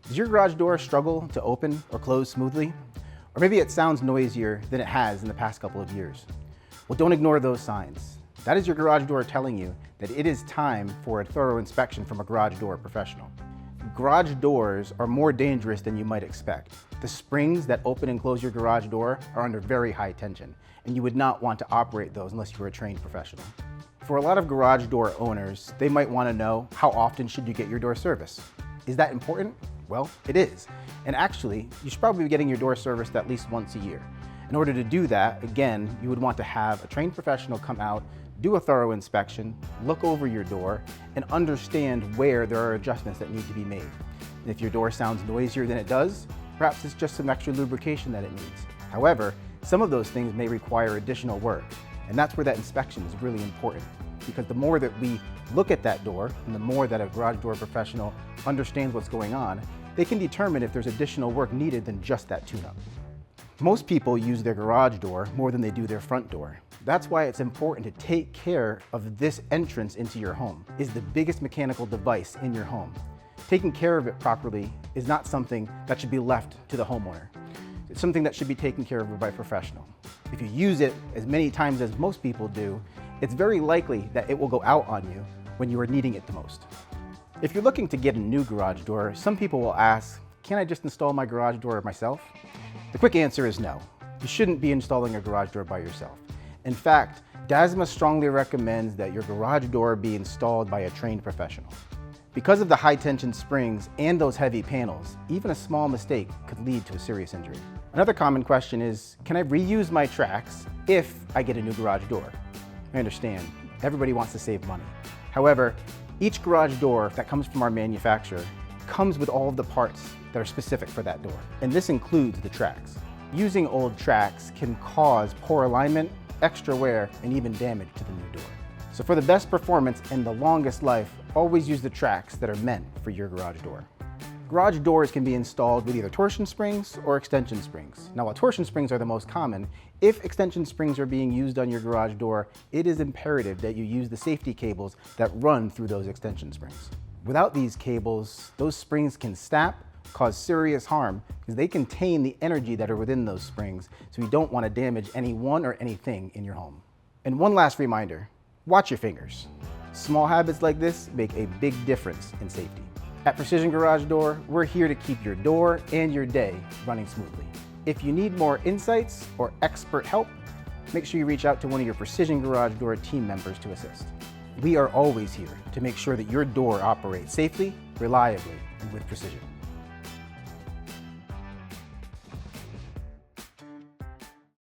Does your garage door struggle to open or close smoothly? Or maybe it sounds noisier than it has in the past couple of years. Well, don't ignore those signs. That is your garage door telling you that it is time for a thorough inspection from a garage door professional. Garage doors are more dangerous than you might expect. The springs that open and close your garage door are under very high tension, and you would not want to operate those unless you were a trained professional. For a lot of garage door owners, they might want to know, how often should you get your door serviced? Is that important? Well, it is. And actually, you should probably be getting your door serviced at least once a year. In order to do that, again, you would want to have a trained professional come out, do a thorough inspection, look over your door, and understand where there are adjustments that need to be made. And if your door sounds noisier than it does, perhaps it's just some extra lubrication that it needs. However, some of those things may require additional work, and that's where that inspection is really important. Because the more that we look at that door, and the more that a garage door professional understands what's going on, they can determine if there's additional work needed than just that tune-up. Most people use their garage door more than they do their front door. That's why it's important to take care of this entrance into your home. It's the biggest mechanical device in your home. Taking care of it properly is not something that should be left to the homeowner. It's something that should be taken care of by a professional. If you use it as many times as most people do, it's very likely that it will go out on you when you are needing it the most. If you're looking to get a new garage door, some people will ask, can I just install my garage door myself? The quick answer is no. You shouldn't be installing a garage door by yourself. In fact, DASMA strongly recommends that your garage door be installed by a trained professional. Because of the high tension springs and those heavy panels, even a small mistake could lead to a serious injury. Another common question is, can I reuse my tracks if I get a new garage door? I understand, everybody wants to save money. However, each garage door that comes from our manufacturer comes with all of the parts that are specific for that door, and this includes the tracks. Using old tracks can cause poor alignment, extra wear, and even damage to the new door. So for the best performance and the longest life, always use the tracks that are meant for your garage door. Garage doors can be installed with either torsion springs or extension springs. Now, while torsion springs are the most common, if extension springs are being used on your garage door, it is imperative that you use the safety cables that run through those extension springs. Without these cables, those springs can snap, cause serious harm, because they contain the energy that are within those springs, so you don't want to damage anyone or anything in your home. And one last reminder, watch your fingers. Small habits like this make a big difference in safety. At Precision Garage Door, we're here to keep your door and your day running smoothly. If you need more insights or expert help, make sure you reach out to one of your Precision Garage Door team members to assist. We are always here to make sure that your door operates safely, reliably, and with precision.